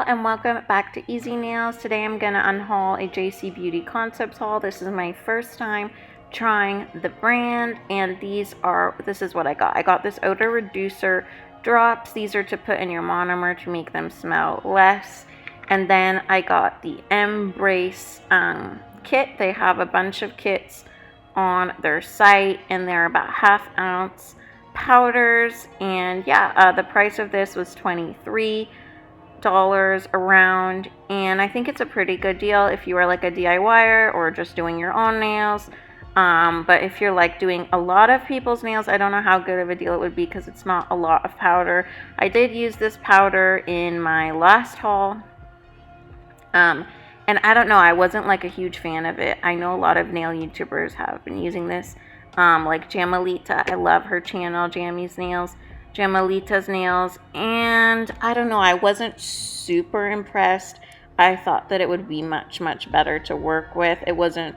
and welcome back to Easy Nails. Today I'm going to unhaul a JC Beauty Concepts haul. This is my first time trying the brand, and this is what I got. I got this odor reducer drops. These are to put in your monomer to make them smell less. And then I got the Embrace kit. They have a bunch of kits on their site, and they're about ½ ounce powders. And yeah, the price of this was $23 around, and I think it's a pretty good deal if you are like a DIYer or just doing your own nails. But if you're like doing a lot of people's nails, I don't know how good of a deal it would be because it's not a lot of powder. I did use this powder in my last haul, and I don't know, I wasn't like a huge fan of it. I know a lot of nail YouTubers have been using this, like Jamalita. I love her channel, Jamalita's Nails, and I don't know, I wasn't super impressed. I thought that it would be much better to work with. It wasn't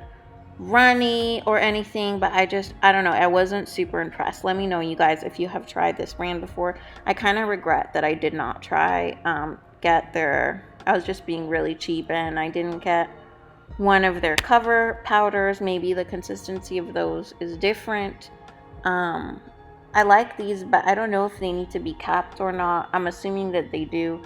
runny or anything, but I don't know, I wasn't super impressed. Let me know, you guys, if you have tried this brand before. I kind of regret that I did not try I was just being really cheap and I didn't get one of their cover powders. Maybe the consistency of those is different. I like these, but I don't know if they need to be capped or not. I'm assuming that they do.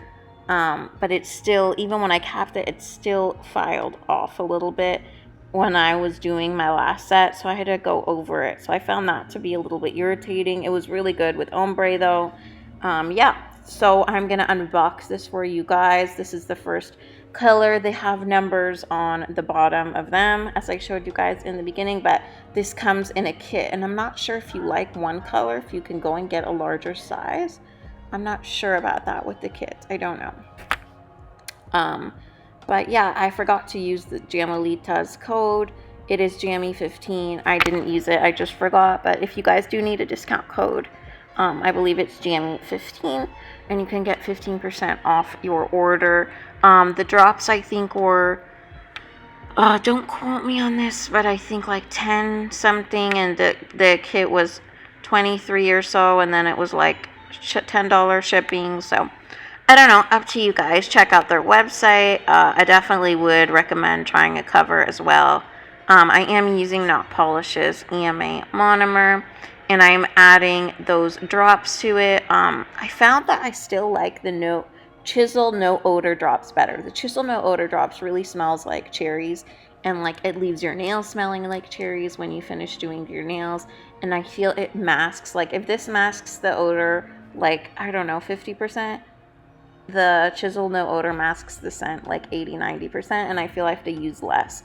But it's still, even when I capped it, it's still filed off a little bit when I was doing my last set. So I had to go over it. So I found that to be a little bit irritating. It was really good with ombre though. Yeah, so I'm going to unbox this for you guys. This is the first color. They have numbers on the bottom of them, as I showed you guys in the beginning, but this comes in a kit, and I'm not sure if you like one color, if you can go and get a larger size. I'm not sure about that with the kit. I don't know. But yeah, I forgot to use the Jamalita's code. It is Jammy15. I didn't use it, I just forgot. But if you guys do need a discount code, I believe it's Jammy15, and you can get 15% off your order. The drops, I think, were, don't quote me on this, but I think like 10 something, and the kit was 23 or so, and then it was like $10 shipping. So I don't know, up to you guys. Check out their website. I definitely would recommend trying a cover as well. I am using Not Polish's EMA monomer, and I'm adding those drops to it. I found that I still like the Chisel No Odor drops better. The Chisel No Odor drops really smells like cherries, and like it leaves your nails smelling like cherries when you finish doing your nails. And I feel it masks, like if this masks the odor, like, I don't know, 50%, the Chisel No Odor masks the scent like 80-90%, and I feel I have to use less.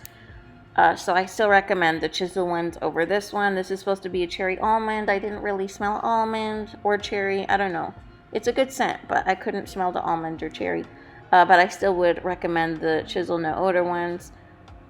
So I still recommend the Chisel ones over this one. This is supposed to be a cherry almond. I didn't really smell almond or cherry. I don't know. It's a good scent, but I couldn't smell the almond or cherry. But I still would recommend the Chisel No Odor ones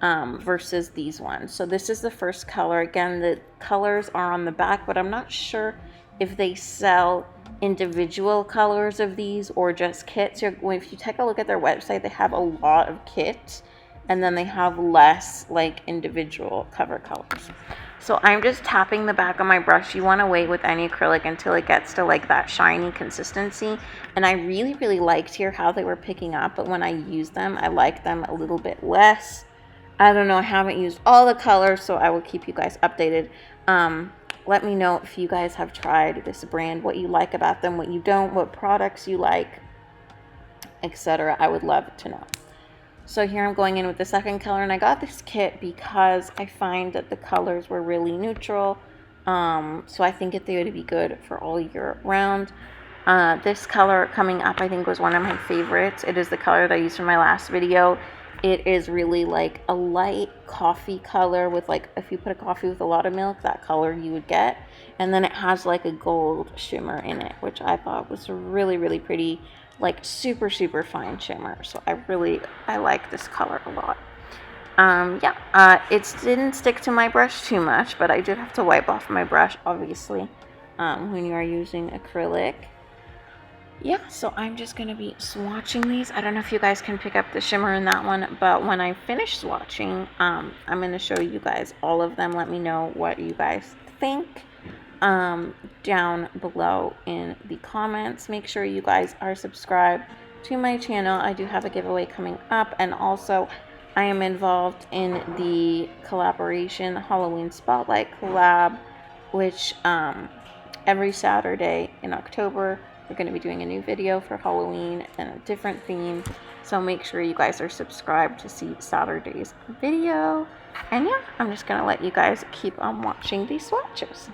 versus these ones. So this is the first color. Again, the colors are on the back, but I'm not sure if they sell individual colors of these or just kits. If you take a look at their website, they have a lot of kits, and then they have less like individual cover colors. So I'm just tapping the back of my brush. You want to wait with any acrylic until it gets to like that shiny consistency. And I really liked here how they were picking up, but when I use them, I like them a little bit less. I don't know, I haven't used all the colors, so I will keep you guys updated. Let me know if you guys have tried this brand, what you like about them, what you don't, what products you like, etc. I would love to know. So here I'm going in with the second color, and I got this kit because I find that the colors were really neutral. So I think that they would be good for all year round. This color coming up, I think, was one of my favorites. It is the color that I used for my last video. It is really like a light coffee color with, like, if you put a coffee with a lot of milk, that color you would get. And then it has like a gold shimmer in it, which I thought was really pretty, like super fine shimmer. So I like this color a lot. It didn't stick to my brush too much, but I did have to wipe off my brush, obviously, when you are using acrylic. Yeah, so I'm just going to be swatching these. I don't know if you guys can pick up the shimmer in that one, but when I finish swatching, I'm going to show you guys all of them. Let me know what you guys think down below in the comments. Make sure you guys are subscribed to my channel. I do have a giveaway coming up, and also I am involved in the collaboration Halloween Spotlight collab, which every Saturday in October we're going to be doing a new video for Halloween and a different theme. So make sure you guys are subscribed to see Saturday's video. And yeah, I'm just going to let you guys keep on watching these swatches.